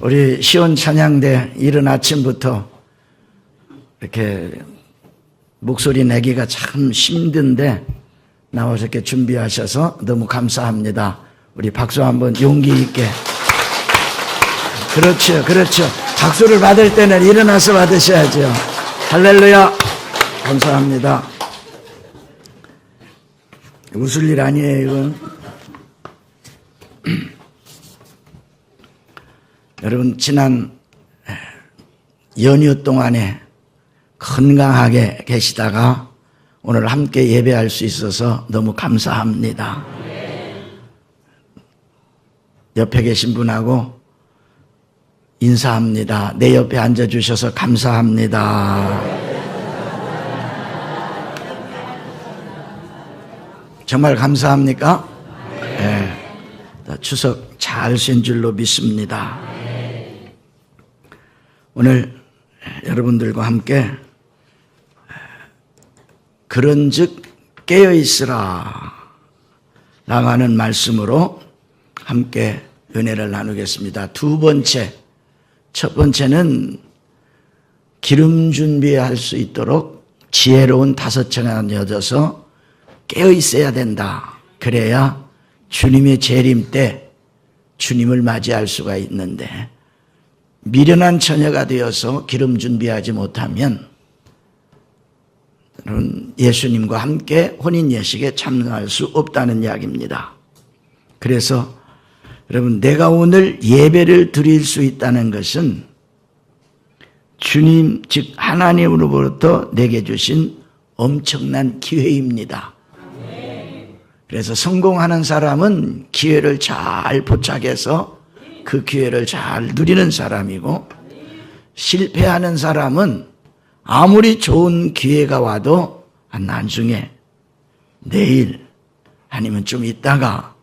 우리 시온 찬양대 이른 아침부터 이렇게 목소리 내기가 참 힘든데 나와서 이렇게 준비하셔서 너무 감사합니다. 우리 박수 한번 용기 있게. 그렇죠. 박수를 받을 때는 일어나서 받으셔야죠. 할렐루야. 감사합니다. 웃을 일 아니에요, 이건. 여러분, 지난 연휴 동안에 건강하게 계시다가 오늘 함께 예배할 수 있어서 너무 감사합니다. 옆에 계신 분하고 인사합니다. 내 옆에 앉아주셔서 감사합니다. 정말 감사합니까? 네. 추석 잘 쉰 줄로 믿습니다. 오늘 여러분들과 함께 그런즉 깨어있으라 라는 말씀으로 함께 은혜를 나누겠습니다. 첫 번째는 기름 준비할 수 있도록 지혜로운 5층에 얻어서 깨어있어야 된다. 그래야 주님의 재림 때 주님을 맞이할 수가 있는데 미련한 처녀가 되어서 기름 준비하지 못하면 예수님과 함께 혼인 예식에 참여할 수 없다는 이야기입니다. 그래서 여러분, 내가 오늘 예배를 드릴 수 있다는 것은 주님, 즉 하나님으로부터 내게 주신 엄청난 기회입니다. 그래서 성공하는 사람은 기회를 잘 포착해서 그 기회를 잘 누리는 사람이고, 실패하는 사람은 아무리 좋은 기회가 와도 나중에 내일 아니면 좀 있다가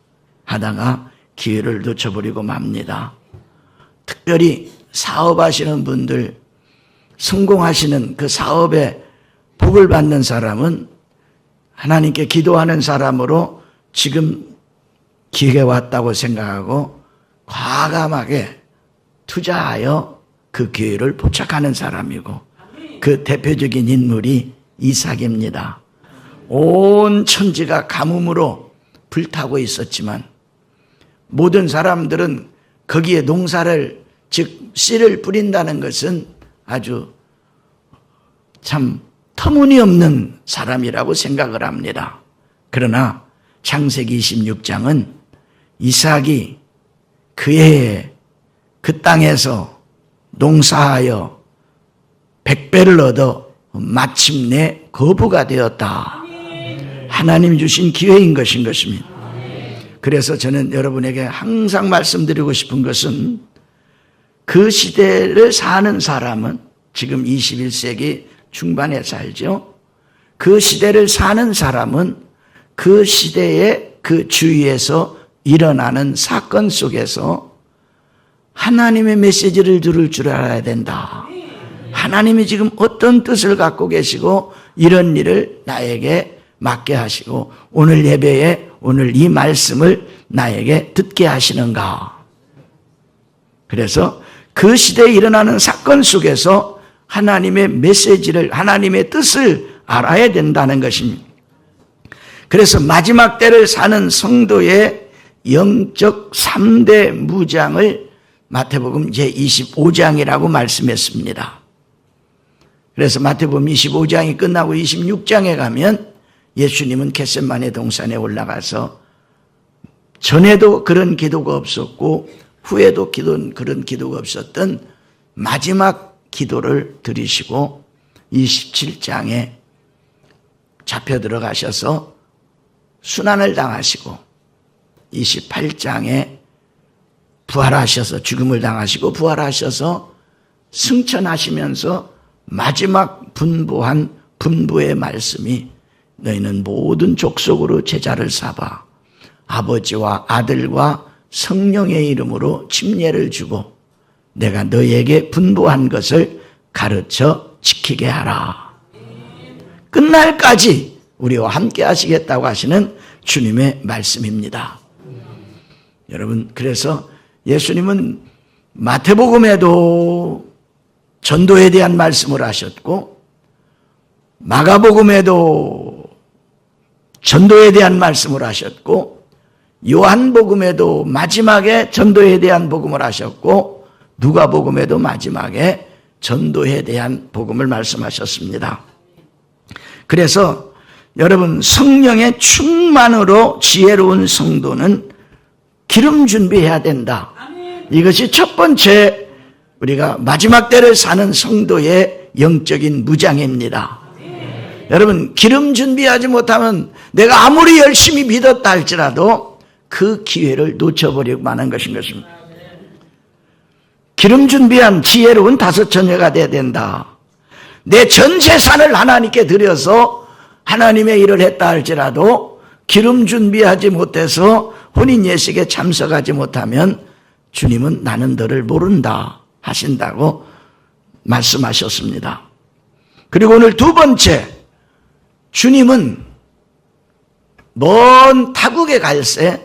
하다가 기회를 놓쳐버리고 맙니다. 특별히 사업하시는 분들, 성공하시는 그 사업에 복을 받는 사람은 하나님께 기도하는 사람으로 지금 기회가 왔다고 생각하고 과감하게 투자하여 그 기회를 포착하는 사람이고, 그 대표적인 인물이 이삭입니다. 온 천지가 가뭄으로 불타고 있었지만 모든 사람들은 거기에 농사를, 즉 씨를 뿌린다는 것은 아주 참 터무니없는 사람이라고 생각을 합니다. 그러나 창세기 26장은 이삭이 그의 그 땅에서 농사하여 100배를 얻어 마침내 거부가 되었다. 하나님이 주신 기회인 것입니다. 그래서 저는 여러분에게 항상 말씀드리고 싶은 것은 그 시대를 사는 사람은, 지금 21세기 중반에 살죠. 그 시대를 사는 사람은 그 시대의 그 주위에서 일어나는 사건 속에서 하나님의 메시지를 들을 줄 알아야 된다. 하나님이 지금 어떤 뜻을 갖고 계시고 이런 일을 나에게 맡게 하시고 오늘 예배에 오늘 이 말씀을 나에게 듣게 하시는가. 그래서 그 시대에 일어나는 사건 속에서 하나님의 메시지를, 하나님의 뜻을 알아야 된다는 것입니다. 그래서 마지막 때를 사는 성도의 영적 3대 무장을 마태복음 제25장이라고 말씀했습니다. 그래서 마태복음 25장이 끝나고 26장에 가면 예수님은 겟세마네 동산에 올라가서 전에도 그런 기도가 없었고 후에도 그런 기도가 없었던 마지막 기도를 드리시고 27장에 잡혀 들어가셔서 순환을 당하시고 28장에 부활하셔서 죽음을 당하시고 부활하셔서 승천하시면서 마지막 분부한 분부의 말씀이 너희는 모든 족속으로 제자를 삼아 아버지와 아들과 성령의 이름으로 침례를 주고 내가 너희에게 분부한 것을 가르쳐 지키게 하라. 끝날까지 우리와 함께 하시겠다고 하시는 주님의 말씀입니다. 여러분, 그래서 예수님은 마태복음에도 전도에 대한 말씀을 하셨고 마가복음에도 전도에 대한 말씀을 하셨고 요한복음에도 마지막에 전도에 대한 복음을 하셨고 누가복음에도 마지막에 전도에 대한 복음을 말씀하셨습니다. 그래서 여러분 성령의 충만으로 지혜로운 성도는 기름 준비해야 된다. 이것이 첫 번째 우리가 마지막 때를 사는 성도의 영적인 무장입니다. 여러분 기름 준비하지 못하면 내가 아무리 열심히 믿었다 할지라도 그 기회를 놓쳐버리고 마는 것인 것입니다. 기름 준비한 지혜로운 다섯 처녀가 돼야 된다. 내 전 재산을 하나님께 드려서 하나님의 일을 했다 할지라도 기름 준비하지 못해서 혼인 예식에 참석하지 못하면 주님은 나는 너를 모른다 하신다고 말씀하셨습니다. 그리고 오늘 두 번째, 주님은 먼 타국에 갈새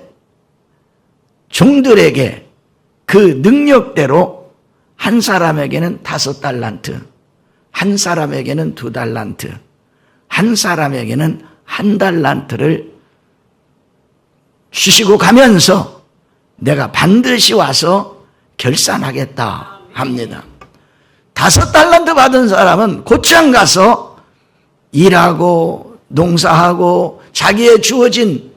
종들에게 그 능력대로 한 사람에게는 5달란트, 한 사람에게는 2달란트, 한 사람에게는 1달란트를 주시고 가면서 내가 반드시 와서 결산하겠다 합니다. 5달란트 받은 사람은 곧장 가서 일하고 농사하고 자기의 주어진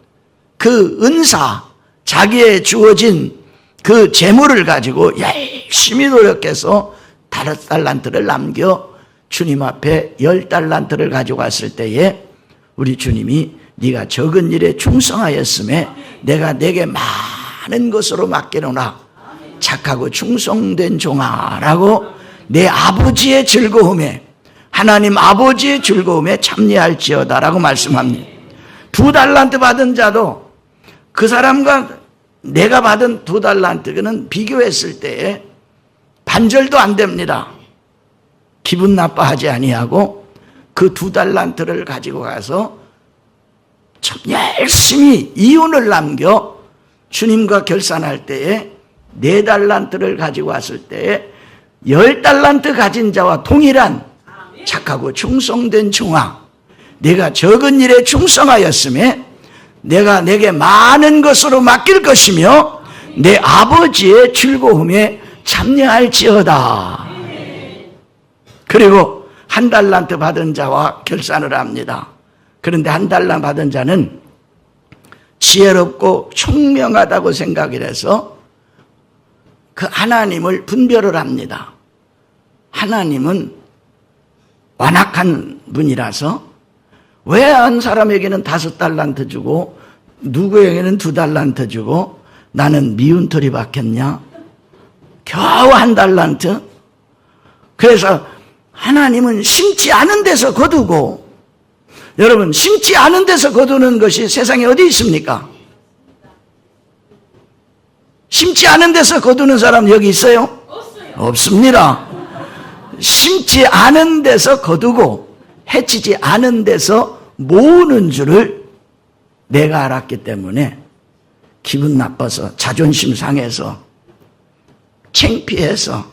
그 은사, 자기의 주어진 그 재물을 가지고 열심히 노력해서 5달란트를 남겨 주님 앞에 10달란트를 가지고 왔을 때에 우리 주님이 네가 적은 일에 충성하였음에 내가 내게 많은 것으로 맡기노라. 착하고 충성된 종아라고 내 아버지의 즐거움에, 하나님 아버지의 즐거움에 참여할지어다라고 말씀합니다. 2달란트 받은 자도 그 사람과 내가 받은 2달란트는 비교했을 때에 반절도 안 됩니다. 기분 나빠하지 아니하고 그 2달란트를 가지고 가서 참 열심히 이윤을 남겨 주님과 결산할 때에 4달란트를 가지고 왔을 때에 10달란트 가진 자와 동일한 착하고 충성된 종아, 내가 적은 일에 충성하였음에 내가 내게 많은 것으로 맡길 것이며 내 아버지의 즐거움에 참여할지어다. 그리고 1달란트 받은 자와 결산을 합니다. 그런데 1달란트 받은 자는 지혜롭고 총명하다고 생각을 해서 그 하나님을 분별을 합니다. 하나님은 완악한 분이라서 왜 한 사람에게는 5달란트 주고 누구에게는 2달란트 주고 나는 미운 털이 박혔냐? 겨우 1달란트? 그래서 하나님은 심지 않은 데서 거두고, 여러분 심지 않은 데서 거두는 것이 세상에 어디 있습니까? 심지 않은 데서 거두는 사람 여기 있어요? 없습니다. 심지 않은 데서 거두고 해치지 않은 데서 모으는 줄을 내가 알았기 때문에 기분 나빠서 자존심 상해서 창피해서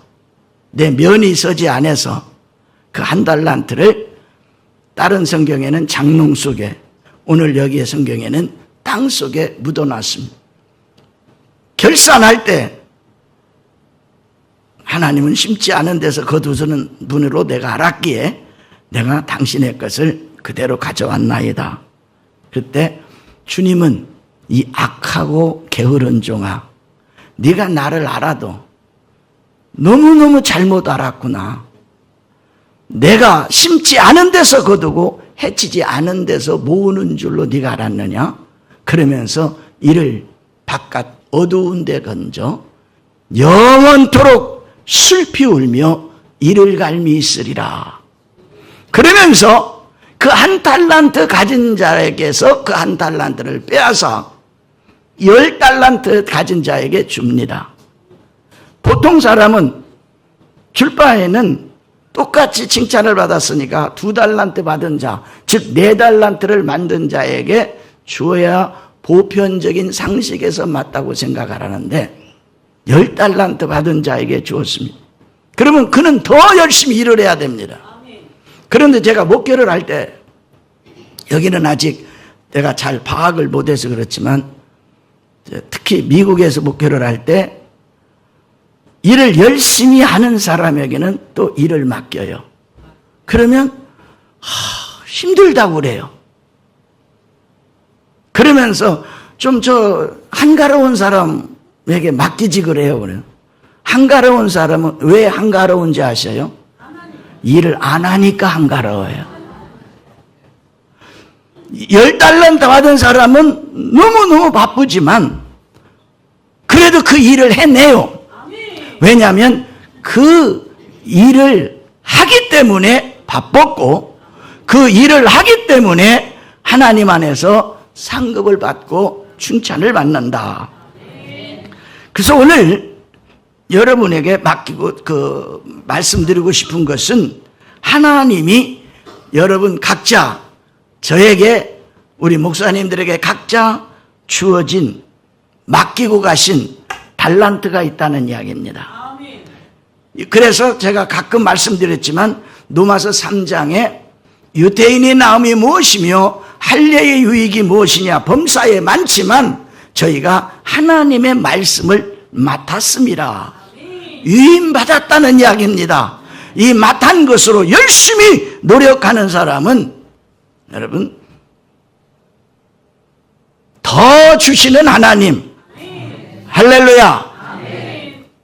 내 면이 서지 않아서 그 1달란트를 다른 성경에는 장롱 속에, 오늘 여기의 성경에는 땅 속에 묻어놨습니다. 결산할 때 하나님은 심지 않은 데서 거두시는 분으로 내가 알았기에 내가 당신의 것을 그대로 가져왔나이다. 그때 주님은 이 악하고 게으른 종아, 네가 나를 알아도 너무너무 잘못 알았구나. 내가 심지 않은 데서 거두고 해치지 않은 데서 모으는 줄로 네가 알았느냐? 그러면서 이를 바깥 어두운 데 건져 영원토록 슬피 울며 이를 갈미 있으리라. 그러면서 그 1달란트 가진 자에게서 그 1달란트를 빼앗아 10달란트 가진 자에게 줍니다. 보통 사람은 줄 바에는 똑같이 칭찬을 받았으니까 2달란트 받은 자, 즉 4달란트를 만든 자에게 주어야 보편적인 상식에서 맞다고 생각을 하는데, 10달란트 받은 자에게 주었습니다. 그러면 그는 더 열심히 일을 해야 됩니다. 그런데 제가 목회를 할 때, 여기는 아직 내가 잘 파악을 못해서 그렇지만 특히 미국에서 목회를 할 때 일을 열심히 하는 사람에게는 또 일을 맡겨요. 그러면 힘들다고 그래요. 그러면서 좀 한가로운 사람에게 맡기지 그래요. 한가로운 사람은 왜 한가로운지 아셔요? 일을 안 하니까 한가로워요. 10달란트 받은 사람은 너무너무 바쁘지만 그래도 그 일을 해내요. 왜냐하면 그 일을 하기 때문에 바빴고 그 일을 하기 때문에 하나님 안에서 상급을 받고 칭찬을 받는다. 그래서 오늘 여러분에게 맡기고 말씀드리고 싶은 것은 하나님이 여러분 각자 저에게 우리 목사님들에게 각자 주어진 맡기고 가신 달란트가 있다는 이야기입니다. 그래서 제가 가끔 말씀드렸지만 로마서 3장에 유대인의 나음이 무엇이며 할례의 유익이 무엇이냐 범사에 많지만 저희가 하나님의 말씀을 맡았습니다. 유임받았다는 이야기입니다. 이 맡은 것으로 열심히 노력하는 사람은 여러분 더 주시는 하나님. 할렐루야.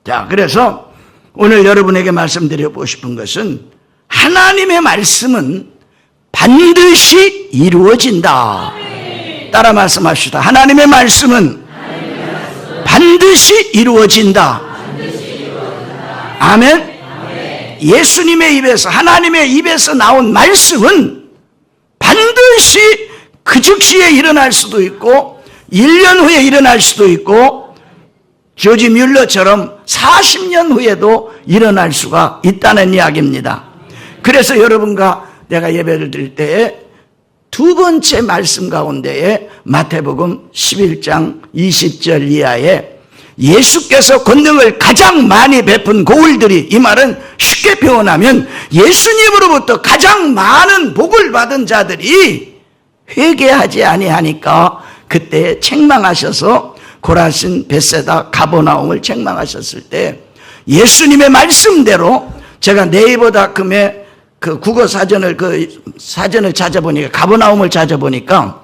자, 그래서 오늘 여러분에게 말씀드리고 싶은 것은 하나님의 말씀은 반드시 이루어진다. 따라 말씀합시다. 하나님의 말씀은 반드시 이루어진다. 아멘. 예수님의 입에서 하나님의 입에서 나온 말씀은 반드시 그 즉시에 일어날 수도 있고 1년 후에 일어날 수도 있고 조지 뮬러처럼 40년 후에도 일어날 수가 있다는 이야기입니다. 그래서 여러분과 내가 예배를 드릴 때에 두 번째 말씀 가운데에 마태복음 11장 20절 이하에 예수께서 권능을 가장 많이 베푼 고울들이, 이 말은 쉽게 표현하면 예수님으로부터 가장 많은 복을 받은 자들이 회개하지 아니하니까 그때 책망하셔서 고라신, 벳세다, 가버나움을 책망하셨을 때 예수님의 말씀대로 제가 네이버닷컴에 그 국어 사전을 찾아보니까 가버나움을 찾아보니까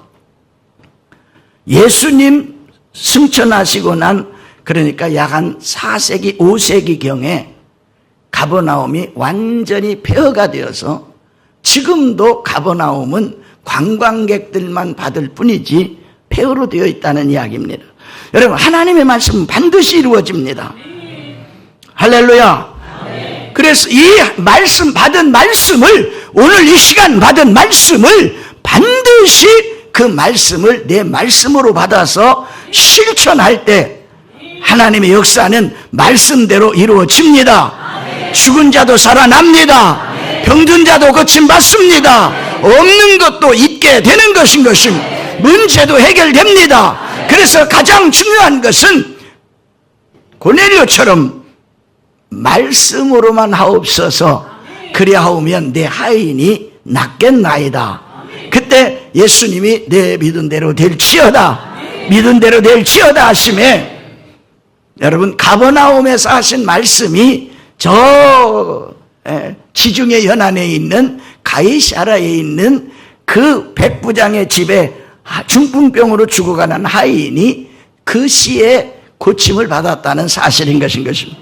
예수님 승천하시고 난 그러니까 약 한 4세기 5세기경에 가버나움이 완전히 폐허가 되어서 지금도 가버나움은 관광객들만 받을 뿐이지 폐허로 되어 있다는 이야기입니다. 여러분, 하나님의 말씀은 반드시 이루어집니다. 할렐루야. 그래서 이 말씀 받은 말씀을, 오늘 이 시간 받은 말씀을 반드시 그 말씀을 내 말씀으로 받아서 실천할 때 하나님의 역사는 말씀대로 이루어집니다. 죽은 자도 살아납니다. 병든 자도 고침받습니다. 없는 것도 있게 되는 것인 문제도 해결됩니다. 그래서 가장 중요한 것은 고넬료처럼 말씀으로만 하옵소서, 그리하오면 내 하인이 낫겠나이다. 그때 예수님이 내 믿은 대로 될지어다, 믿은 대로 될지어다 하심에, 여러분, 가버나움에서 하신 말씀이 저 지중해 연안에 있는 가이사라에 있는 그 백부장의 집에 중풍병으로 죽어가는 하인이 그 시에 고침을 받았다는 사실인 것입니다.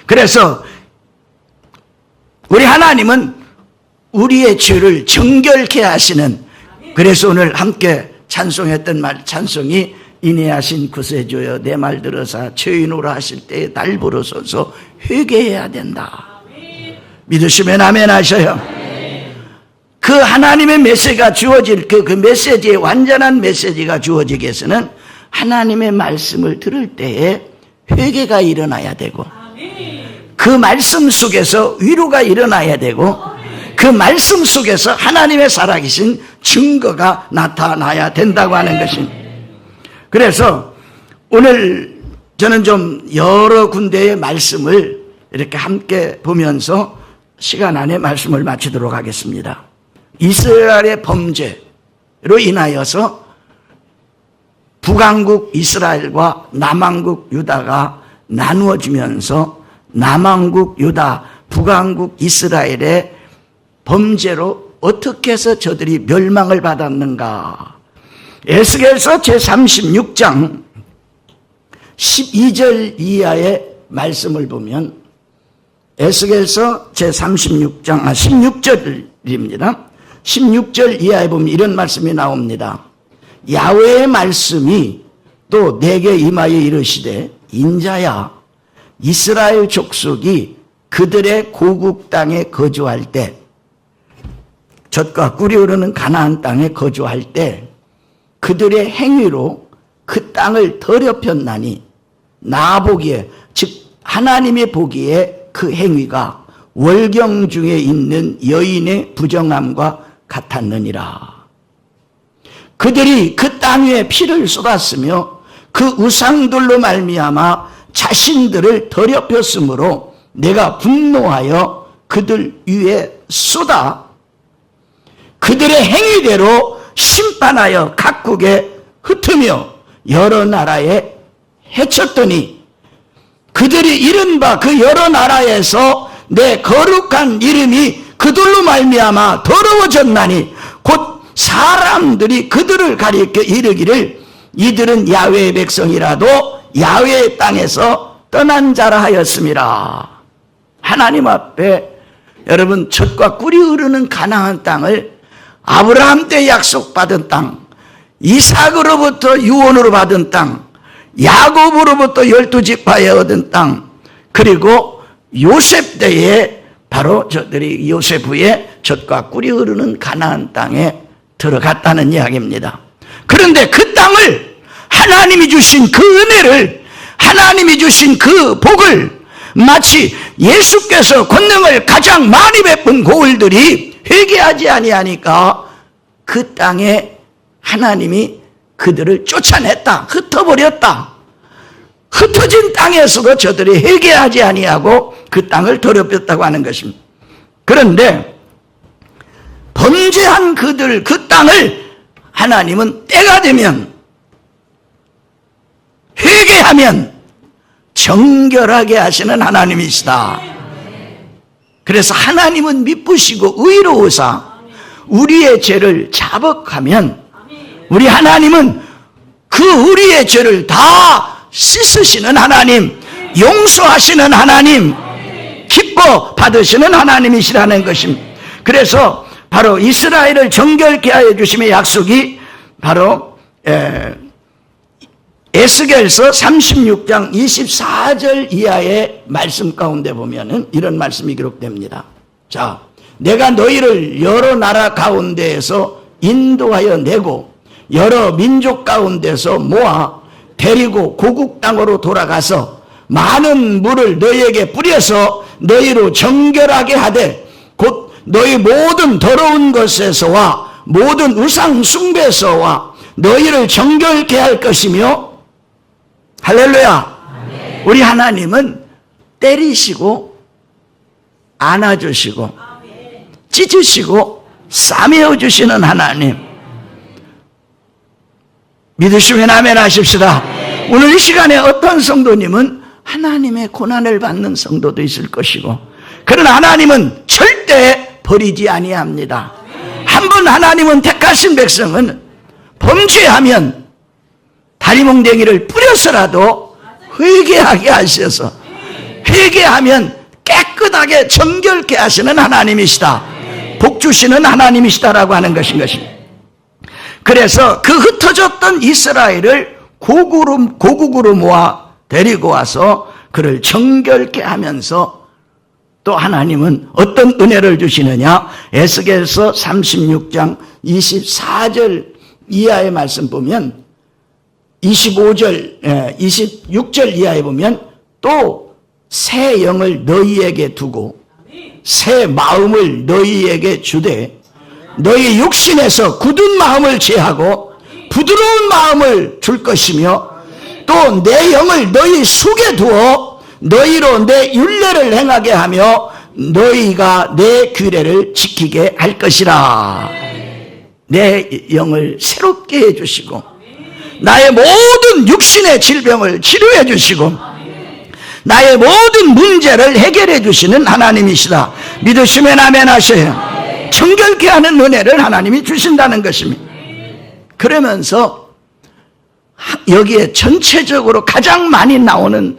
그래서 우리 하나님은 우리의 죄를 정결케 하시는, 그래서 오늘 함께 찬송했던 찬송이 인내하신 구세주여 내 말 들어서 죄인으로 하실 때에 날 부르소서 회개해야 된다. 믿으시면 아멘 하셔요. 그 하나님의 메시지가 주어질 그 메시지의 완전한 메시지가 주어지기 위해서는 하나님의 말씀을 들을 때에 회개가 일어나야 되고, 그 말씀 속에서 위로가 일어나야 되고, 그 말씀 속에서 하나님의 살아계신 증거가 나타나야 된다고 하는 것입니다. 그래서 오늘 저는 좀 여러 군데의 말씀을 이렇게 함께 보면서 시간 안에 말씀을 마치도록 하겠습니다. 이스라엘의 범죄로 인하여서 북왕국 이스라엘과 남왕국 유다가 나누어지면서 남왕국 유다, 북왕국 이스라엘의 범죄로 어떻게 해서 저들이 멸망을 받았는가. 에스겔서 제36장 12절 이하의 말씀을 보면 에스겔서 제36장 16절입니다. 16절 이하에 보면 이런 말씀이 나옵니다. 야훼의 말씀이 또 내게 임하여 이르시되 인자야 이스라엘 족속이 그들의 고국 땅에 거주할 때 젖과 꿀이 흐르는 가나안 땅에 거주할 때 그들의 행위로 그 땅을 더럽혔나니 나 보기에 즉 하나님이 보기에 그 행위가 월경 중에 있는 여인의 부정함과 같았느니라. 그들이 그 땅 위에 피를 쏟았으며 그 우상들로 말미암아 자신들을 더럽혔으므로 내가 분노하여 그들 위에 쏟아 그들의 행위대로 심판하여 각국에 흩으며 여러 나라에 해쳤더니 그들이 이른 바 그 여러 나라에서 내 거룩한 이름이 그들로 말미암아 더러워졌나니 곧 사람들이 그들을 가리켜 이르기를 이들은 야훼의 백성이라도 야훼의 땅에서 떠난 자라 하였음이라. 하나님 앞에 여러분 젖과 꿀이 흐르는 가나안 땅을 아브라함 때 약속받은 땅, 이삭으로부터 유언으로 받은 땅, 야곱으로부터 12지파에 얻은 땅, 그리고 요셉 때에 바로 저들이 요셉 후에 젖과 꿀이 흐르는 가나안 땅에 들어갔다는 이야기입니다. 그런데 그 땅을 하나님이 주신 그 은혜를 하나님이 주신 그 복을 마치 예수께서 권능을 가장 많이 베푼 고을들이 회개하지 아니하니까 그 땅에 하나님이 그들을 쫓아냈다. 흩어버렸다. 흩어진 땅에서도 저들이 회개하지 아니하고 그 땅을 더럽혔다고 하는 것입니다. 그런데 범죄한 그들 그 땅을 하나님은 때가 되면 회개하면 정결하게 하시는 하나님이시다. 그래서 하나님은 미쁘시고 의로우사 우리의 죄를 자복하면 우리 하나님은 그 우리의 죄를 다 씻으시는 하나님, 용서하시는 하나님, 기뻐 받으시는 하나님이시라는 것입니다. 그래서 바로 이스라엘을 정결케 하여 주심의 약속이 바로 에스겔서 36장 24절 이하의 말씀 가운데 보면은 이런 말씀이 기록됩니다. 자, 내가 너희를 여러 나라 가운데에서 인도하여 내고 여러 민족 가운데서 모아 데리고 고국 땅으로 돌아가서 많은 물을 너희에게 뿌려서 너희로 정결하게 하되 곧 너희 모든 더러운 것에서와 모든 우상 숭배에서와 너희를 정결케 할 것이며 할렐루야. 아멘. 우리 하나님은 때리시고 안아주시고 찢으시고 싸매어 주시는 하나님. 믿으시면 아멘 하십시다. 아멘. 오늘 이 시간에 어떤 성도님은 하나님의 고난을 받는 성도도 있을 것이고 그러나 하나님은 절대 버리지 아니합니다. 한번 하나님은 택하신 백성은 범죄하면 다리몽댕이를 뿌려서라도 회개하게 하셔서 회개하면 깨끗하게 정결케 하시는 하나님이시다. 복 주시는 하나님이시다라고 하는 것입니다. 그래서 그 흩어졌던 이스라엘을 고국으로 모아 데리고 와서 그를 정결케 하면서 또 하나님은 어떤 은혜를 주시느냐? 에스겔서 36장 24절 이하의 말씀 보면 26절 이하에 보면 또 새 영을 너희에게 두고 새 마음을 너희에게 주되 너희 육신에서 굳은 마음을 제하고 부드러운 마음을 줄 것이며 또 내 영을 너희 속에 두어 너희로 내 율례를 행하게 하며 너희가 내 규례를 지키게 할 것이라. 내 영을 새롭게 해주시고 나의 모든 육신의 질병을 치료해 주시고 나의 모든 문제를 해결해 주시는 하나님이시다. 믿으시면 아멘 하세요. 정결케 하는 은혜를 하나님이 주신다는 것입니다. 그러면서 여기에 전체적으로 가장 많이 나오는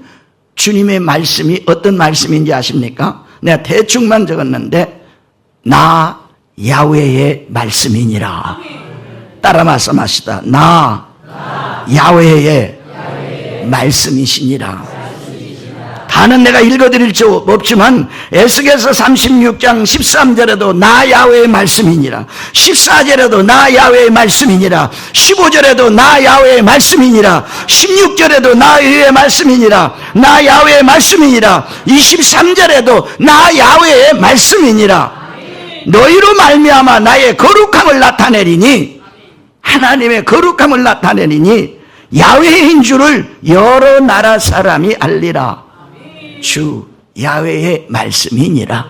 주님의 말씀이 어떤 말씀인지 아십니까? 내가 대충만 적었는데 나 야훼의 말씀이니라. 따라 말씀하시다. 나 야훼의 말씀이시니라. 다는 내가 읽어드릴 수 없지만 에스겔서 36장 13절에도 나 야훼의 말씀이니라, 14절에도 나 야훼의 말씀이니라, 15절에도 나 야훼의 말씀이니라, 16절에도 나 야훼의 말씀이니라, 나 야훼의 말씀이니라, 23절에도 나 야훼의 말씀이니라. 너희로 말미암아 나의 거룩함을 나타내리니, 하나님의 거룩함을 나타내리니 야훼인 줄을 여러 나라 사람이 알리라. 주 야훼의 말씀이니라.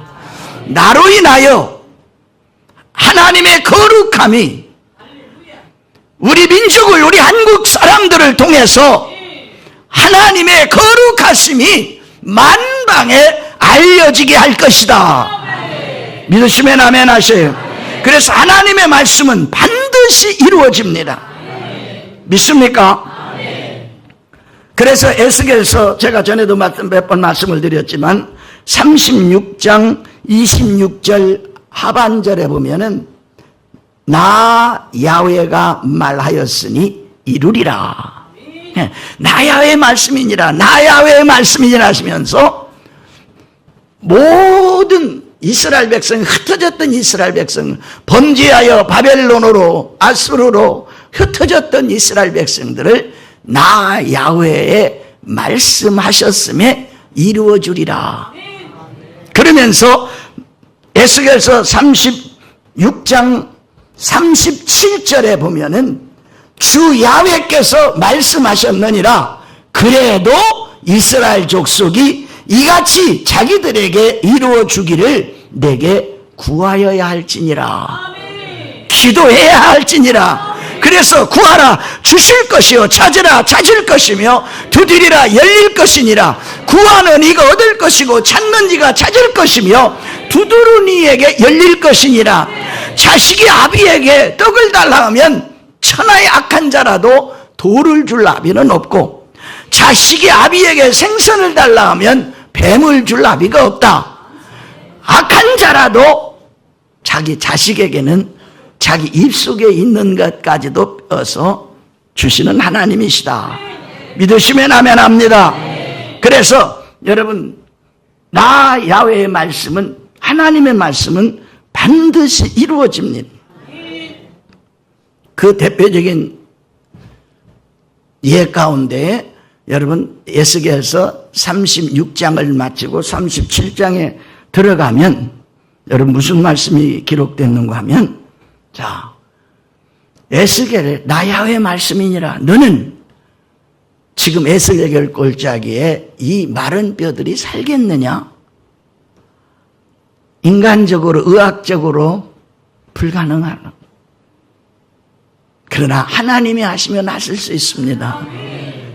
나로 인하여 하나님의 거룩함이 우리 민족을, 우리 한국 사람들을 통해서 하나님의 거룩하심이 만방에 알려지게 할 것이다. 믿으시면 아멘 하세요. 그래서 하나님의 말씀은 반드시 이루어집니다. 믿습니까? 그래서 에스겔서 제가 전에도 몇 번 말씀을 드렸지만 36장 26절 하반절에 보면은 나 야훼가 말하였으니 이루리라. 나 야훼의 말씀이니라, 나 야훼의 말씀이니라 하시면서 모든 이스라엘 백성, 흩어졌던 이스라엘 백성, 범죄하여 바벨론으로 아수르로 흩어졌던 이스라엘 백성들을 나 야훼의 말씀하셨음에 이루어주리라. 그러면서 에스겔서 36장 37절에 보면은 주 야훼께서 말씀하셨느니라. 그래도 이스라엘 족속이 이같이 자기들에게 이루어주기를 내게 구하여야 할지니라. 기도해야 할지니라. 그래서 구하라 주실 것이요, 찾으라 찾을 것이며 두드리라 열릴 것이니라. 구하는 이가 얻을 것이고 찾는 이가 찾을 것이며 두드리는 이에게 열릴 것이니라. 자식이 아비에게 떡을 달라 하면 천하의 악한 자라도 돌을 줄 아비는 없고, 자식이 아비에게 생선을 달라 하면 뱀을 줄 아비가 없다. 악한 자라도 자기 자식에게는 자기 입속에 있는 것까지도 빼서 주시는 하나님이시다. 믿으시면 아멘 합니다. 그래서 여러분, 나 야훼의 말씀은, 하나님의 말씀은 반드시 이루어집니다. 그 대표적인 예 가운데 여러분 에스겔서 36장을 마치고 37장에 들어가면 여러분 무슨 말씀이 기록됐는가 하면, 자, 에스겔 나 야훼의 말씀이니라. 너는 지금 에스겔 골짜기에 이 마른 뼈들이 살겠느냐? 인간적으로, 의학적으로 불가능하다. 그러나 하나님이 하시면 하실 수 있습니다.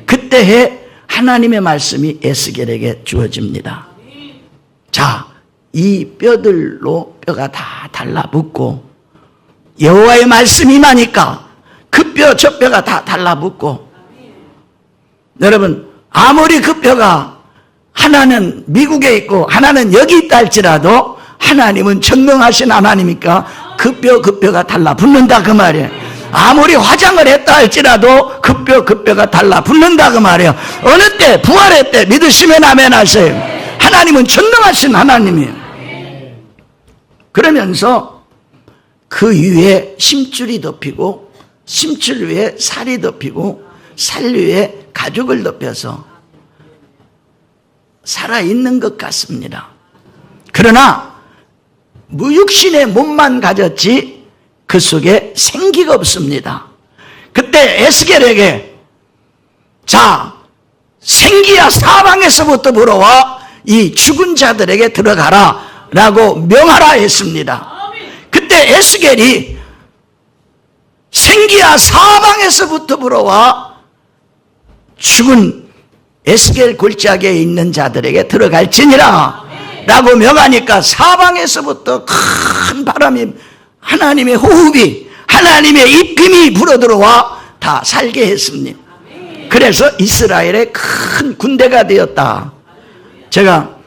그때에 하나님의 말씀이 에스겔에게 주어집니다. 자, 이 뼈들로 뼈가 다 달라붙고 여호와의 말씀이 임하니까 그 뼈 저 뼈가 다 달라붙고, 여러분 아무리 그 뼈가 하나는 미국에 있고 하나는 여기 있다 할지라도 하나님은 전능하신 하나님이니까 그 뼈가 달라붙는다 그 말이에요. 아무리 화장을 했다 할지라도 그 뼈가 달라붙는다 그 말이에요. 어느 때? 부활의 때. 믿으시면 아멘 하세요. 하나님은 전능하신 하나님이에요. 그러면서 그 위에 심줄이 덮이고 심줄 위에 살이 덮이고 살 위에 가죽을 덮여서 살아있는 것 같습니다. 그러나 무육신의 몸만 가졌지 그 속에 생기가 없습니다. 그때 에스겔에게 자, 생기야 사방에서부터 불어와 이 죽은 자들에게 들어가라 라고 명하라 했습니다. 그때 에스겔이 생기야 사방에서부터 불어와 죽은 에스겔 골짜기에 있는 자들에게 들어갈지니라 라고 명하니까 사방에서부터 큰 바람이, 하나님의 호흡이, 하나님의 입김이 불어들어와 다 살게 했습니다. 그래서 이스라엘의 큰 군대가 되었다. 제가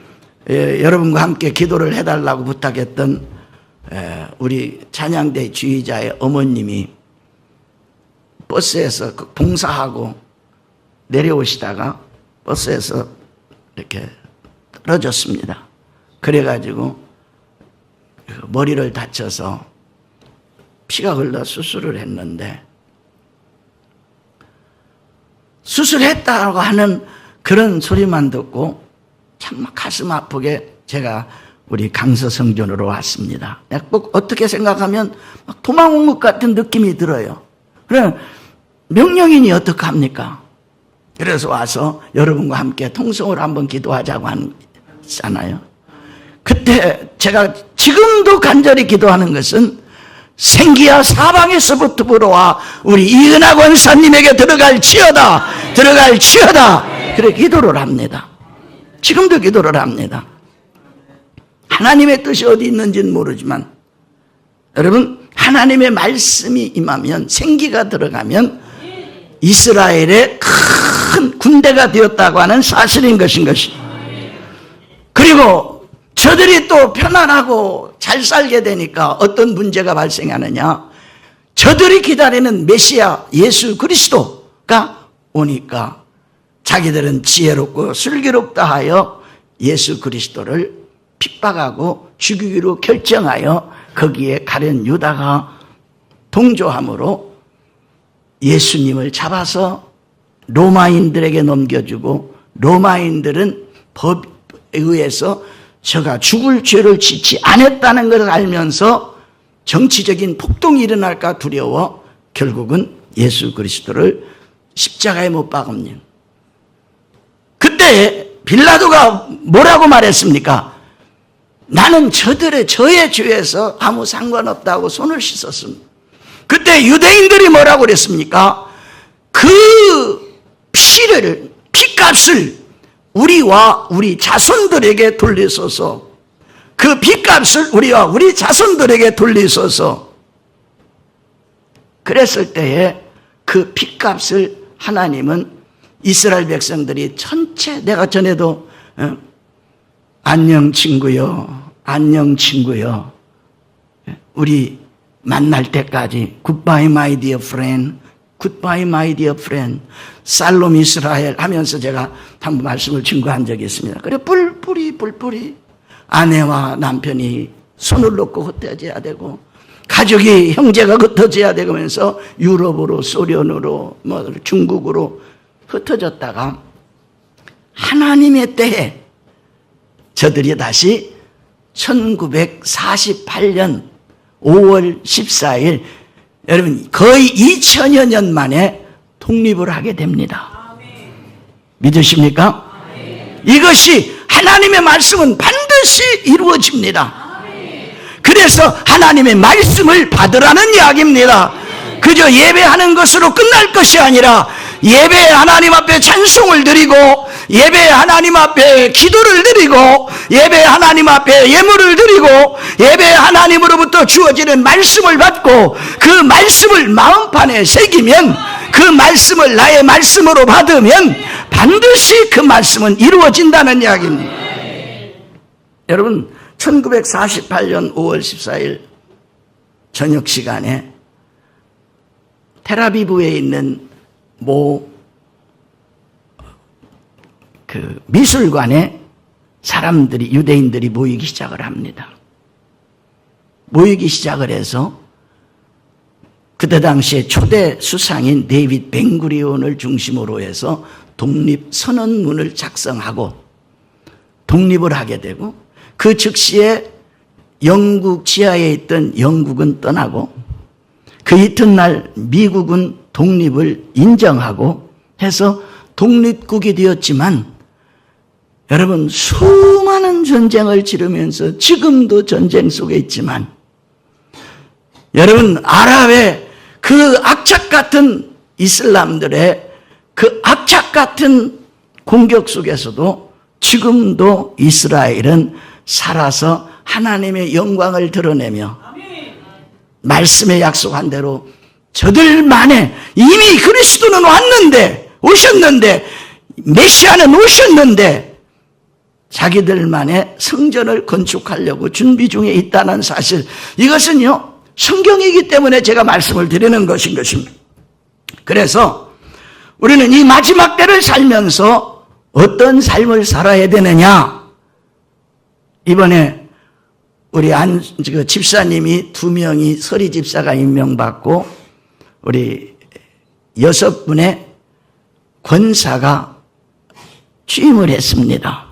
여러분과 함께 기도를 해달라고 부탁했던 우리 찬양대 주의자의 어머님이 버스에서 봉사하고 내려오시다가 버스에서 이렇게 떨어졌습니다. 그래가지고 머리를 다쳐서 피가 흘러 수술을 했는데, 수술했다고 하는 그런 소리만 듣고 참 가슴 아프게 제가 우리 강서 성전으로 왔습니다. 꼭 어떻게 생각하면 막 도망 온 것 같은 느낌이 들어요. 그럼 명령인이 어떡합니까? 그래서 와서 여러분과 함께 통성으로 한번 기도하자고 하잖아요. 그때 제가 지금도 간절히 기도하는 것은 생기야 사방에서부터 불어와 우리 이은하 권사님에게 들어갈지어다, 들어갈지어다. 그래 기도를 합니다. 지금도 기도를 합니다. 하나님의 뜻이 어디 있는지는 모르지만 여러분, 하나님의 말씀이 임하면, 생기가 들어가면 이스라엘의 큰 군대가 되었다고 하는 사실인 것인. 그리고 저들이 또 편안하고 잘 살게 되니까 어떤 문제가 발생하느냐, 저들이 기다리는 메시아 예수 그리스도가 오니까 자기들은 지혜롭고 슬기롭다 하여 예수 그리스도를 핍박하고 죽이기로 결정하여 거기에 가련 유다가 동조함으로 예수님을 잡아서 로마인들에게 넘겨주고, 로마인들은 법에 의해서 저가 죽을 죄를 짓지 않았다는 것을 알면서 정치적인 폭동이 일어날까 두려워 결국은 예수 그리스도를 십자가에 못 박습니다. 그때 빌라도가 뭐라고 말했습니까? 나는 저의 죄에서 아무 상관없다고 손을 씻었습니다. 그때 유대인들이 뭐라고 그랬습니까? 그 피값을 우리와 우리 자손들에게 돌리소서. 그 피값을 우리와 우리 자손들에게 돌리소서. 그랬을 때에 그 피값을 하나님은 이스라엘 백성들이 전체, 내가 전에도 안녕 친구요, 안녕 친구요, 우리 만날 때까지 Goodbye my dear friend, Goodbye my dear friend, 살롬 이스라엘 하면서 제가 한번 말씀을 증거한 적이 있습니다. 그래 뿔뿔이 아내와 남편이 손을 놓고 흩어져야 되고, 가족이 형제가 흩어져야 되면서 유럽으로, 소련으로, 중국으로 흩어졌다가 하나님의 때에 저들이 다시 1948년 5월 14일, 여러분 거의 2000여 년 만에 독립을 하게 됩니다. 믿으십니까? 이것이 하나님의 말씀은 반드시 이루어집니다. 그래서 하나님의 말씀을 받으라는 이야기입니다. 그저 예배하는 것으로 끝날 것이 아니라 예배에 하나님 앞에 찬송을 드리고, 예배에 하나님 앞에 기도를 드리고, 예배에 하나님 앞에 예물을 드리고, 예배에 하나님으로부터 주어지는 말씀을 받고, 그 말씀을 마음판에 새기면, 그 말씀을 나의 말씀으로 받으면 반드시 그 말씀은 이루어진다는 이야기입니다. 여러분, 1948년 5월 14일 저녁 시간에 텔아비브에 있는 그 미술관에 사람들이, 유대인들이 모이기 시작을 합니다. 모이기 시작을 해서 그때 당시에 초대 수상인 데이빗 벤구리온을 중심으로 해서 독립선언문을 작성하고 독립을 하게 되고, 그 즉시에 영국 지하에 있던 영국은 떠나고, 그 이튿날 미국은 독립을 인정하고 해서 독립국이 되었지만 여러분 수많은 전쟁을 치르면서 지금도 전쟁 속에 있지만 여러분 아랍의 그 악착 같은 이슬람들의 그 악착 같은 공격 속에서도 지금도 이스라엘은 살아서 하나님의 영광을 드러내며 말씀에 약속한 대로 저들만의 이미 그리스도는 오셨는데 메시아는 오셨는데 자기들만의 성전을 건축하려고 준비 중에 있다는 사실, 이것은요 성경이기 때문에 제가 말씀을 드리는 것인 것입니다. 그래서 우리는 이 마지막 때를 살면서 어떤 삶을 살아야 되느냐, 이번에 우리 집사님이 2명이 서리 집사가 임명받고 우리 6분의 권사가 취임을 했습니다.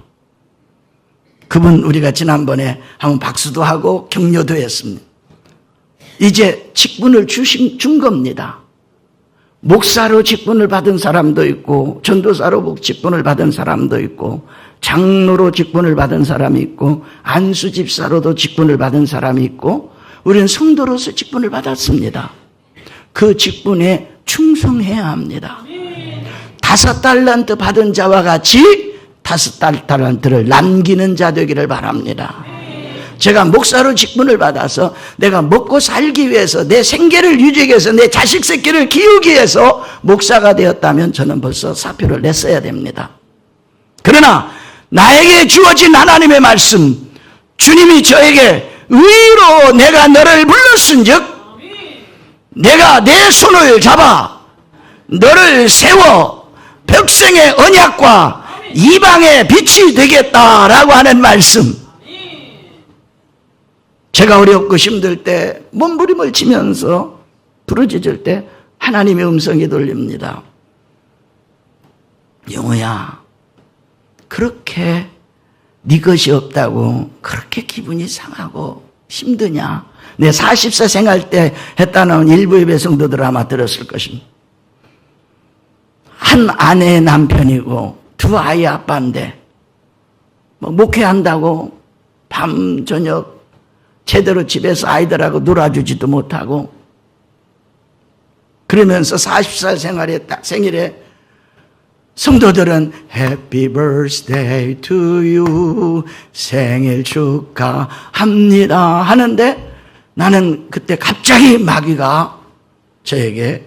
그분 우리가 지난번에 한번 박수도 하고 격려도 했습니다. 이제 직분을 준 겁니다. 목사로 직분을 받은 사람도 있고 전도사로 직분을 받은 사람도 있고 장로로 직분을 받은 사람이 있고 안수 집사로도 직분을 받은 사람이 있고 우리는 성도로서 직분을 받았습니다. 그 직분에 충성해야 합니다. 5달란트 받은 자와 같이 5달란트를 남기는 자 되기를 바랍니다. 제가 목사로 직분을 받아서 내가 먹고 살기 위해서 내 생계를 유지하기 위해서 내 자식 새끼를 키우기 위해서 목사가 되었다면 저는 벌써 사표를 냈어야 됩니다. 그러나 나에게 주어진 하나님의 말씀, 주님이 저에게 의로 내가 너를 불렀은즉 내가 내 손을 잡아 너를 세워 백성의 언약과 이방의 빛이 되겠다라고 하는 말씀, 제가 어렵고 힘들 때 몸부림을 치면서 부르짖을 때 하나님의 음성이 들립니다. 영호야, 그렇게 네 것이 없다고 그렇게 기분이 상하고 힘드냐? 내 40세 생활 때 했다는 일부의 배성도들 아마 들었을 것입니다. 한 아내의 남편이고 2 아이 아빠인데 목회한다고 밤 저녁 제대로 집에서 아이들하고 놀아주지도 못하고 그러면서 40살 생일에 성도들은 Happy birthday to you, 생일 축하합니다 하는데 나는 그때 갑자기 마귀가 저에게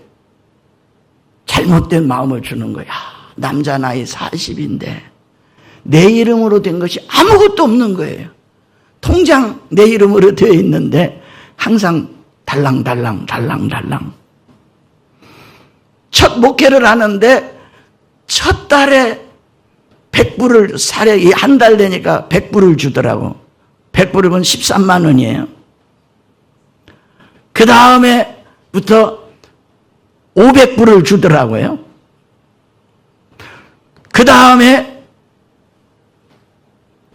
잘못된 마음을 주는 거야. 남자 나이 40인데 내 이름으로 된 것이 아무것도 없는 거예요. 통장 내 이름으로 되어 있는데 항상 달랑달랑 첫 목회를 하는데 첫 달에 100불을 살에 한 달 되니까 100불을 주더라고. 100불이면 13만 원이에요. 그 다음에부터 500불을 주더라고요. 그 다음에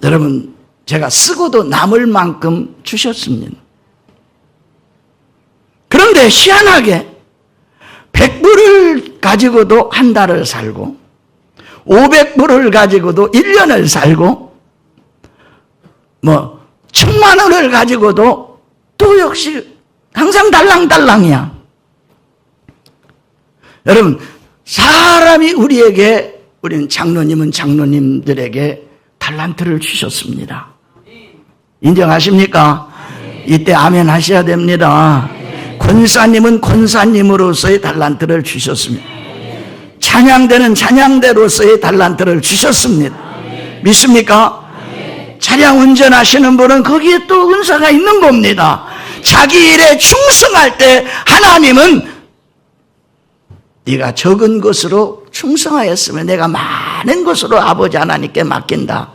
여러분 제가 쓰고도 남을 만큼 주셨습니다. 그런데 희한하게 100불을 가지고도 한 달을 살고 500불을 가지고도 1년을 살고 1000만 원을 가지고도 또 역시 항상 달랑달랑이야. 여러분 사람이 우리는 장로님은 장로님들에게 달란트를 주셨습니다. 인정하십니까? 이때 아멘 하셔야 됩니다. 권사님은 권사님으로서의 달란트를 주셨습니다. 찬양대는 찬양대로서의 달란트를 주셨습니다. 믿습니까? 차량 운전하시는 분은 거기에 또 은사가 있는 겁니다. 자기 일에 충성할 때 하나님은 네가 적은 것으로 충성하였으면 내가 많은 것으로 아버지 하나님께 맡긴다.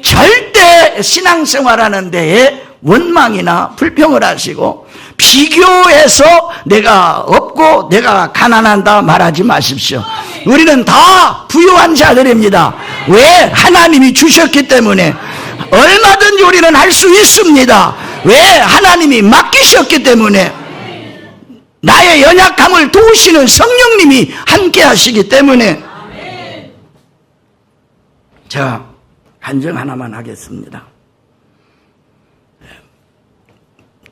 절대 신앙생활하는 데에 원망이나 불평을 하시고 비교해서 내가 없고 내가 가난한다 말하지 마십시오. 우리는 다 부유한 자들입니다. 왜? 하나님이 주셨기 때문에. 얼마든지 우리는 할 수 있습니다. 왜? 하나님이 맡기셨기 때문에. 나의 연약함을 도우시는 성령님이 함께 하시기 때문에. 제가 간증 하나만 하겠습니다.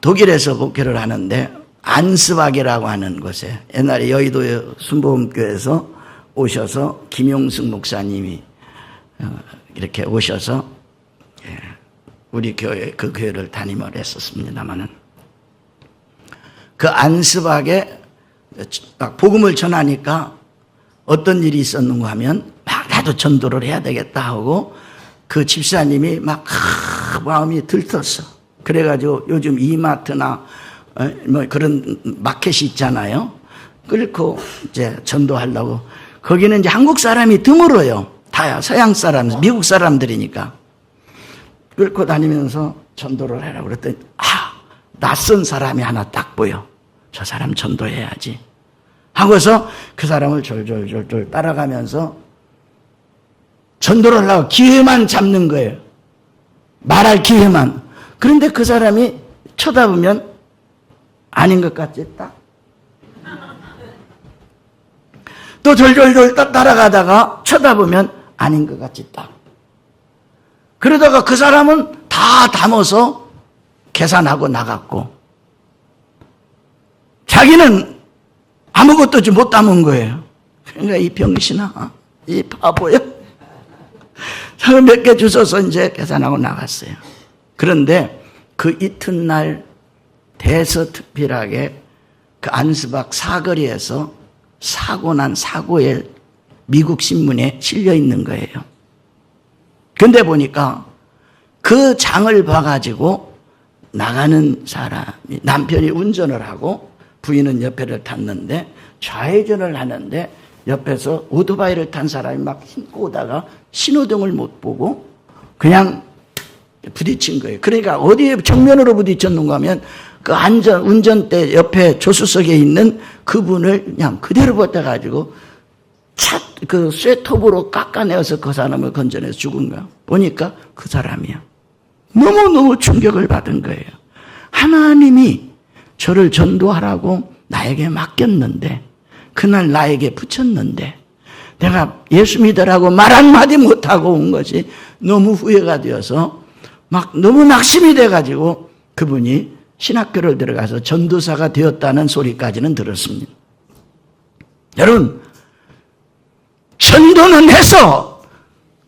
독일에서 목회를 하는데 안스박이라고 하는 곳에 옛날에 여의도 순복음교회에서 오셔서 김용승 목사님이 이렇게 오셔서 우리 교회 그 교회를 담임을 했었습니다마는 그 안스박에 막 복음을 전하니까 어떤 일이 있었는가 하면 막 나도 전도를 해야 되겠다 하고 그 집사님이 막 마음이 들떴어. 그래가지고 요즘 이마트나 뭐 그런 마켓이 있잖아요. 끌고 이제 전도하려고. 거기는 이제 한국 사람이 드물어요. 다 서양 사람, 미국 사람들이니까. 끌고 다니면서 전도를 하라고 그랬더니 낯선 사람이 하나 딱 보여. 저 사람 전도해야지 하고서 그 사람을 졸졸졸졸 따라가면서 전도를 하려고 기회만 잡는 거예요. 말할 기회만. 그런데 그 사람이 쳐다보면 아닌 것 같지 딱. 또 졸졸졸 따라가다가 쳐다보면 아닌 것 같지 딱. 그러다가 그 사람은 다 담아서 계산하고 나갔고 자기는 아무것도 못 담은 거예요. 그러니까 이 병신아, 이 바보야. 몇 개 주워서 이제 계산하고 나갔어요. 그런데 그 이튿날 대서특필하게 그 안스박 사거리에서 사고 난 사고에 미국 신문에 실려 있는 거예요. 근데 보니까 그 장을 봐가지고 나가는 사람이 남편이 운전을 하고 부인은 옆에를 탔는데 좌회전을 하는데 옆에서 오토바이를 탄 사람이 막 힘고 오다가 신호등을 못 보고 그냥 부딪힌 거예요. 그러니까 어디에 정면으로 부딪혔는가 하면 그 운전대 옆에 조수석에 있는 그분을 그냥 그대로 버텨가지고 그 쇠톱으로 깎아내어서 그 사람을 건져내서 죽은 거야. 보니까 그 사람이야. 너무너무 충격을 받은 거예요. 하나님이 저를 전도하라고 나에게 맡겼는데 그날 나에게 붙였는데 내가 예수 믿으라고 말 한마디 못하고 온 것이 너무 후회가 되어서 막 너무 낙심이 돼가지고 그분이 신학교를 들어가서 전도사가 되었다는 소리까지는 들었습니다. 여러분, 전도는 해서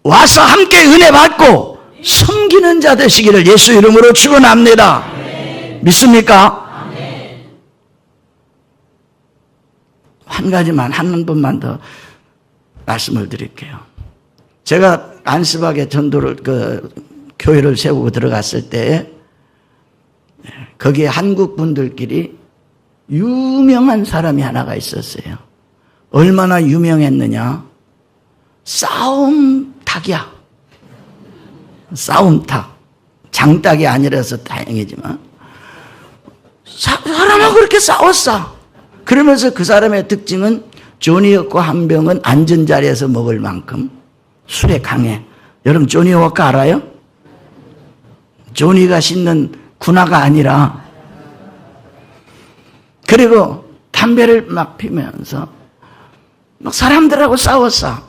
와서 함께 은혜 받고 섬기는 자 되시기를 예수 이름으로 축원합니다. 믿습니까? 한 가지만, 한 번만 더 말씀을 드릴게요. 제가 안스박에 전도를, 교회를 세우고 들어갔을 때, 거기에 한국 분들끼리 유명한 사람이 하나가 있었어요. 얼마나 유명했느냐? 싸움닭이야. 싸움닭. 장닭이 아니라서 다행이지만. 사람하고 그렇게 싸웠어. 그러면서 그 사람의 특징은 조니워커 한 병은 앉은 자리에서 먹을 만큼 술에 강해. 여러분 조니워커 알아요? 조니가 씻는 군화가 아니라. 그리고 담배를 막 피면서 막 사람들하고 싸웠어.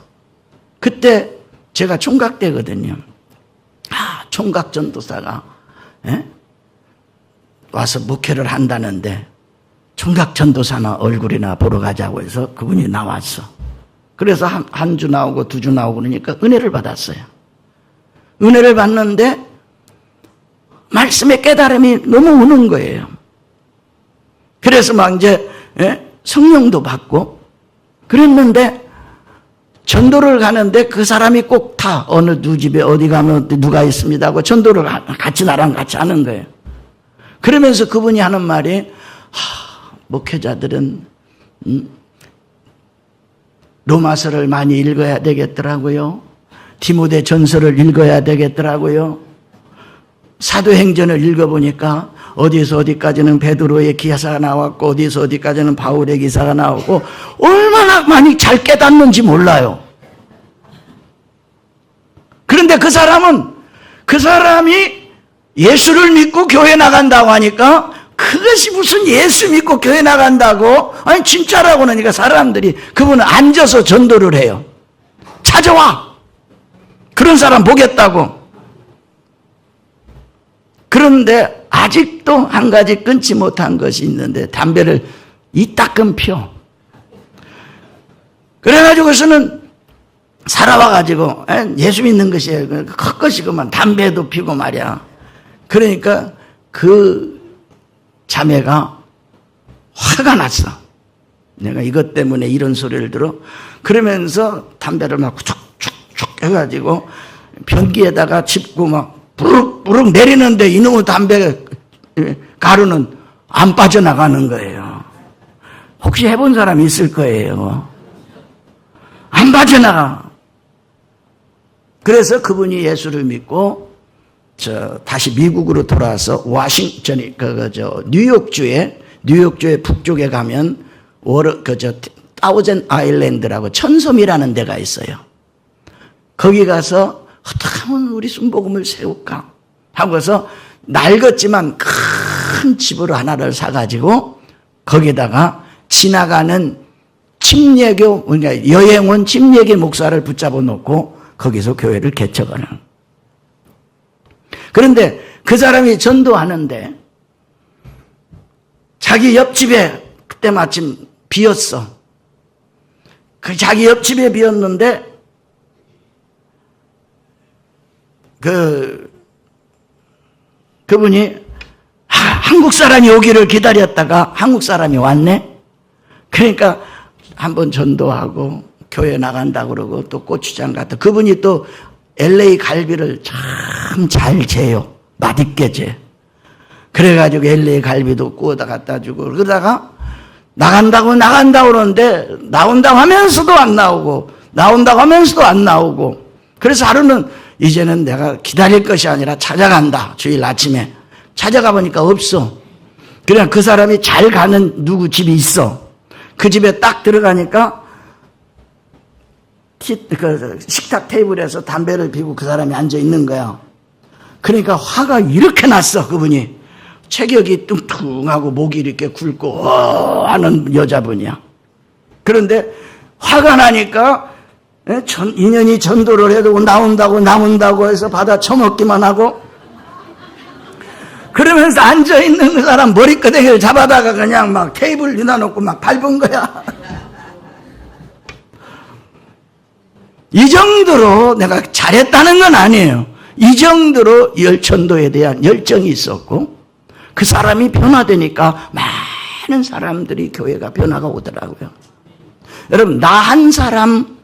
그때 제가 총각대거든요. 총각 전도사가 와서 목회를 한다는데 총각 전도사나 얼굴이나 보러 가자고 해서 그분이 나왔어. 그래서 한 주 나오고 두 주 나오고 그러니까 은혜를 받았어요. 은혜를 받는데 말씀의 깨달음이 너무 오는 거예요. 그래서 막 이제 성령도 받고 그랬는데 전도를 가는데 그 사람이 꼭 타. 어느 누 집에 어디 가면 누가 있습니다 하고 전도를 같이 나랑 같이 하는 거예요. 그러면서 그분이 하는 말이 목회자들은 로마서를 많이 읽어야 되겠더라고요. 디모데 전서를 읽어야 되겠더라고요. 사도행전을 읽어보니까 어디서 어디까지는 베드로의 기사가 나왔고 어디서 어디까지는 바울의 기사가 나오고 얼마나 많이 잘 깨닫는지 몰라요. 그런데 그 사람이 예수를 믿고 교회 나간다고 하니까 그것이 무슨 예수 믿고 교회 나간다고? 아니 진짜라고 하니까 사람들이 그분은 앉아서 전도를 해요. 찾아와. 그런 사람 보겠다고. 그런데 아직도 한 가지 끊지 못한 것이 있는데 담배를 이따금 펴. 그래가지고서는 살아와가지고 예수 믿는 것이 컷것이구만. 담배도 피고 말이야. 그러니까 그 자매가 화가 났어. 내가 이것 때문에 이런 소리를 들어. 그러면서 담배를 막 축축축 해가지고 변기에다가 짚고 막 부룩부룩 내리는데 이놈의 담배 가루는 안 빠져나가는 거예요. 혹시 해본 사람 있을 거예요. 안 빠져나가. 그래서 그분이 예수를 믿고 다시 미국으로 돌아와서 워싱턴이 뉴욕주의 북쪽에 가면 타우젠 아일랜드라고 천섬이라는 데가 있어요. 거기 가서 어떻게 하면 우리 순복음을 세울까 하고서 낡았지만 큰 집으로 하나를 사가지고 거기다가 지나가는 침례교, 그러니까 여행 온 침례교 목사를 붙잡아 놓고 거기서 교회를 개척하는. 그런데 그 사람이 전도하는데 자기 옆집에 그때 마침 비었어. 그 자기 옆집에 비었는데 그분이 한국 사람이 오기를 기다렸다가 한국 사람이 왔네. 그러니까 한번 전도하고 교회 나간다고 그러고 또 고추장 같은. 그분이 또 LA 갈비를 참 잘 재요. 맛있게 재. 그래가지고 LA 갈비도 구워다 갖다 주고 그러다가 나간다고 그러는데 나온다고 하면서도 안 나오고 나온다고 하면서도 안 나오고. 그래서 하루는 이제는 내가 기다릴 것이 아니라 찾아간다. 주일 아침에 찾아가 보니까 없어. 그냥 그 사람이 잘 가는 누구 집이 있어. 그 집에 딱 들어가니까 식탁 테이블에서 담배를 피우고 그 사람이 앉아 있는 거야. 그러니까 화가 이렇게 났어. 그분이 체격이 뚱뚱하고 목이 이렇게 굵고 하는 여자분이야. 그런데 화가 나니까 인연이 전도를 해도 나온다고 해서 받아 처먹기만 하고 그러면서 앉아있는 그 사람 머리끄댕이를 잡아다가 그냥 막 테이블 위다 놓고 막 밟은 거야. 이 정도로 내가 잘했다는 건 아니에요. 이 정도로 전도에 대한 열정이 있었고 그 사람이 변화되니까 많은 사람들이 교회가 변화가 오더라고요. 여러분, 나 한 사람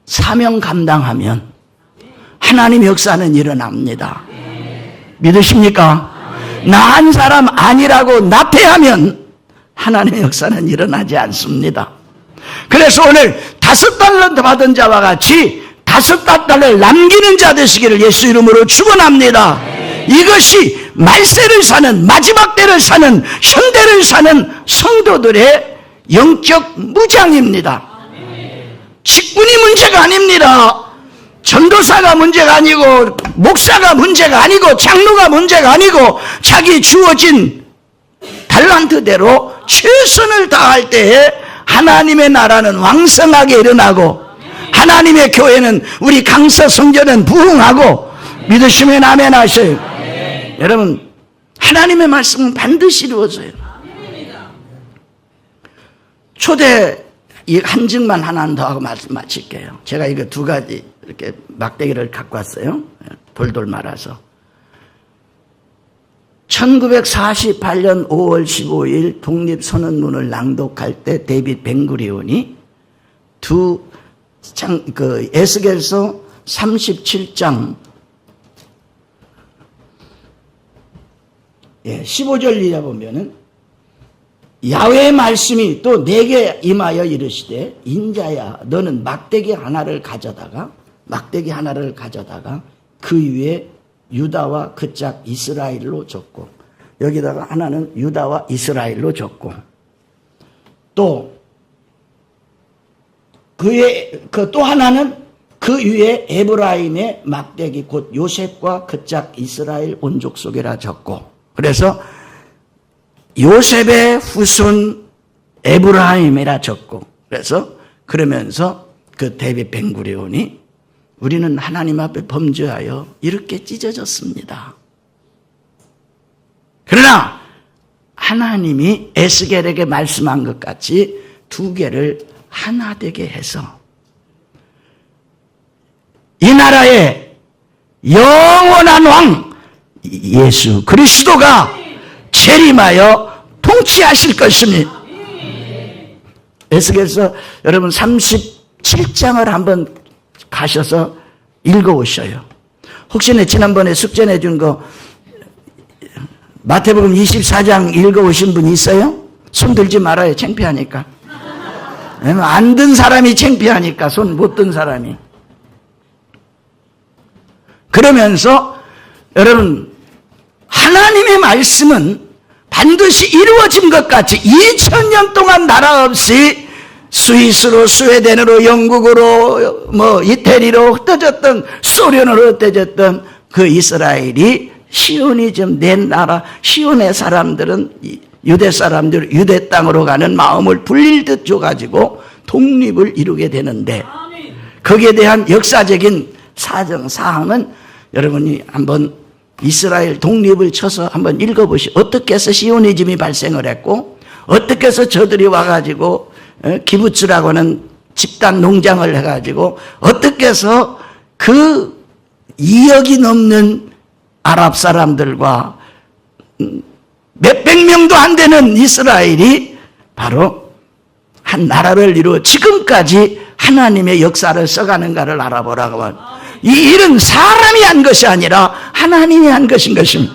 사명 감당하면 하나님 역사는 일어납니다. 믿으십니까? 나 한 사람 아니라고 나태하면 하나님의 역사는 일어나지 않습니다. 그래서 오늘 5달란트 받은 자와 같이 5달러를 남기는 자 되시기를 예수 이름으로 축원합니다. 이것이 말세를 사는, 마지막 때를 사는, 현대를 사는 성도들의 영적 무장입니다. 직분이 문제가 아닙니다. 전도사가 문제가 아니고 목사가 문제가 아니고 장로가 문제가 아니고 자기 주어진 달란트대로 최선을 다할 때에 하나님의 나라는 왕성하게 일어나고 하나님의 교회는 우리 강서 성전은 부흥하고 믿으시면 아멘 하세요. 여러분, 하나님의 말씀은 반드시 이루어져요. 초대 이 한 증만 하나 더 하고 말씀 마칠게요. 제가 이거 2가지 이렇게 막대기를 갖고 왔어요. 돌돌 말아서. 1948년 5월 15일 독립선언문을 낭독할 때 데이빗 벵구리온이 에스겔서 37장 15절이라 보면은 야훼의 말씀이 또 내게 임하여 이르시되 인자야 너는 막대기 하나를 가져다가 그 위에 유다와 그 짝 이스라엘로 적고 여기다가 하나는 유다와 이스라엘로 적고 또 또 하나는 그 위에 에브라임의 막대기 곧 요셉과 그 짝 이스라엘 온족 속이라 적고 그래서 요셉의 후손 에브라임이라 적고 그래서 그러면서 그 데이빗 벵구리온이 우리는 하나님 앞에 범죄하여 이렇게 찢어졌습니다. 그러나 하나님이 에스겔에게 말씀한 것 같이 두 개를 하나 되게 해서 이 나라의 영원한 왕 예수 그리스도가 재림하여 통치하실 것입니다. 에스겔서 여러분 37장을 한번 가셔서 읽어오셔요. 혹시 지난번에 숙제 내준 거 마태복음 24장 읽어오신 분 있어요? 손 들지 말아요. 창피하니까. 안 든 사람이 창피하니까 손 못 든 사람이. 그러면서 여러분 하나님의 말씀은 반드시 이루어진 것 같이 2000년 동안 나라 없이 스위스로 스웨덴으로 영국으로 이태리로 흩어졌던 소련으로 흩어졌던 그 이스라엘이 시온이즘 내 나라 시온의 사람들은 유대 사람들 유대 땅으로 가는 마음을 불릴 듯 줘가지고 독립을 이루게 되는데 거기에 대한 역사적인 사항은 여러분이 한번 이스라엘 독립을 쳐서 한번 읽어보시오. 어떻게 해서 시오니즘이 발생을 했고 어떻게 해서 저들이 와가지고 기부츠라고 하는 집단 농장을 해가지고 어떻게 해서 그 2억이 넘는 아랍 사람들과 몇백 명도 안 되는 이스라엘이 바로 한 나라를 이루어 지금까지 하나님의 역사를 써가는가를 알아보라고 하는 이 일은 사람이 한 것이 아니라 하나님이 한 것인 것입니다.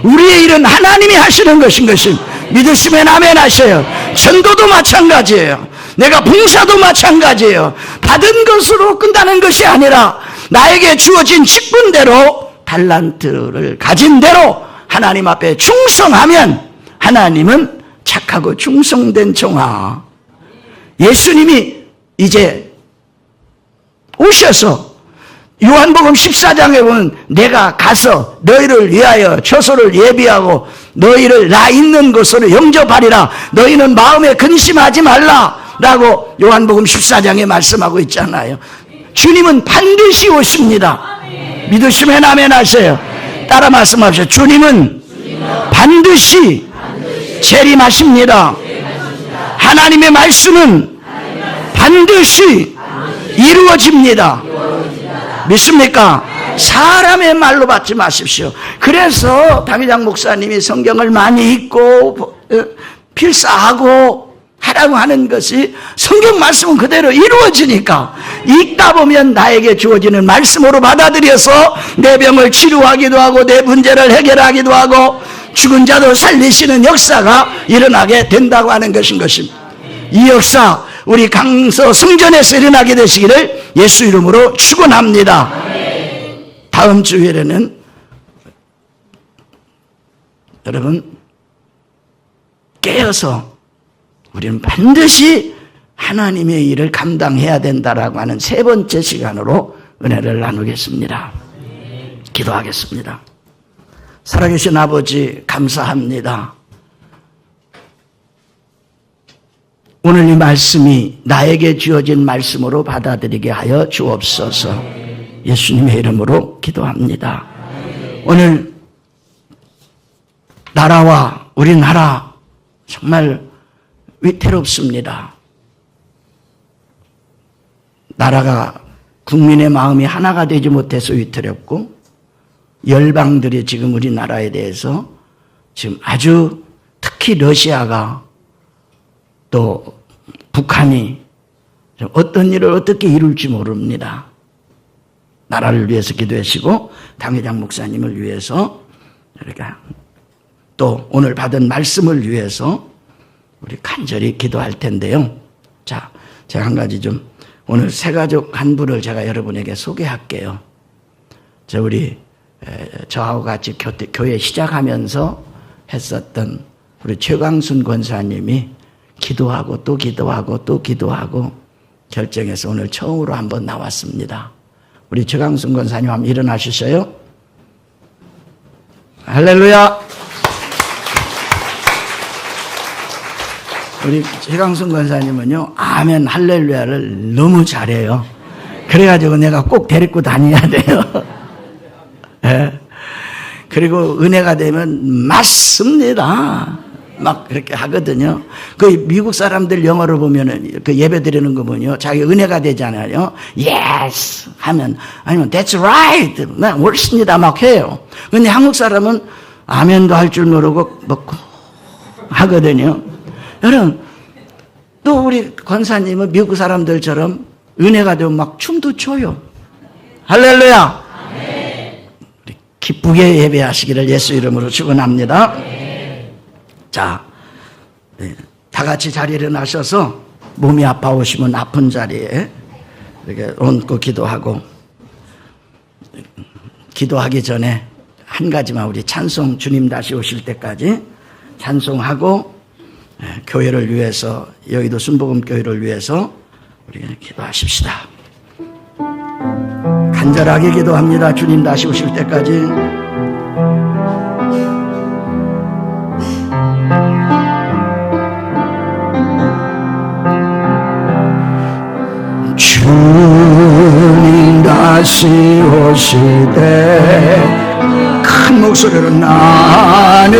우리의 일은 하나님이 하시는 것인 것입니다. 믿으시면 아멘 하셔요. 전도도 마찬가지예요. 내가 봉사도 마찬가지예요. 받은 것으로 끝나는 것이 아니라 나에게 주어진 직분대로 달란트를 가진 대로 하나님 앞에 충성하면 하나님은 착하고 충성된 종아 예수님이 이제 오셔서 요한복음 14장에 보면 내가 가서 너희를 위하여 처소를 예비하고 너희를 나 있는 곳으로 영접하리라 너희는 마음에 근심하지 말라 라고 요한복음 14장에 말씀하고 있잖아요. 주님은 반드시 오십니다. 믿으시면 아멘 하세요. 따라 말씀하세요. 주님은 반드시 재림하십니다. 하나님의 말씀은 반드시 이루어집니다. 믿습니까? 사람의 말로 받지 마십시오. 그래서 당회장 목사님이 성경을 많이 읽고 필사하고 하라고 하는 것이 성경 말씀은 그대로 이루어지니까 읽다 보면 나에게 주어지는 말씀으로 받아들여서 내 병을 치료하기도 하고 내 문제를 해결하기도 하고 죽은 자도 살리시는 역사가 일어나게 된다고 하는 것인 것입니다. 이 역사 우리 강서 성전에서 일어나게 되시기를 예수 이름으로 축원합니다. 다음 주일에는 여러분 깨어서 우리는 반드시 하나님의 일을 감당해야 된다라고 하는 세 번째 시간으로 은혜를 나누겠습니다. 기도하겠습니다. 살아계신 아버지 감사합니다. 오늘 이 말씀이 나에게 주어진 말씀으로 받아들이게 하여 주옵소서. 예수님의 이름으로 기도합니다. 오늘 나라와 우리나라 정말 위태롭습니다. 나라가 국민의 마음이 하나가 되지 못해서 위태롭고 열방들이 지금 우리나라에 대해서 지금 아주 특히 러시아가 또 북한이 어떤 일을 어떻게 이룰지 모릅니다. 나라를 위해서 기도하시고 당회장 목사님을 위해서 또 오늘 받은 말씀을 위해서 우리 간절히 기도할 텐데요. 자, 제가 한 가지 좀 오늘 세 가족 한 분을 제가 여러분에게 소개할게요. 저하고 같이 교회 시작하면서 했었던 우리 최광순 권사님이 기도하고 또 기도하고 또 기도하고 결정해서 오늘 처음으로 한번 나왔습니다. 우리 최광순 권사님 한번 일어나주셔요. 할렐루야. 우리 최광순 권사님은요 아멘 할렐루야를 너무 잘해요. 그래가지고 내가 꼭 데리고 다녀야 돼요. 예. 그리고 은혜가 되면 맞습니다. 막 그렇게 하거든요. 그 미국 사람들 영어로 보면은 그 예배 드리는 거 보면요. 자기 은혜가 되잖아요. Yes! 하면, 아니면 That's right! 나 옳습니다. 막 해요. 근데 한국 사람은 아멘도 할 줄 모르고 먹고 하거든요. 여러분, 또 우리 권사님은 미국 사람들처럼 은혜가 되면 막 춤도 춰요. 할렐루야! 우리 기쁘게 예배하시기를 예수 이름으로 축원합니다. 자, 다 같이 자리에 일어나셔서 몸이 아파오시면 아픈 자리에 이렇게 얹고 기도하고, 기도하기 전에 한 가지만 우리 찬송, 주님 다시 오실 때까지 찬송하고 교회를 위해서, 여의도 순복음 교회를 위해서 우리 기도하십시다. 간절하게 기도합니다. 주님 다시 오실 때까지. 주님 다시 오실 때 큰 목소리로 나는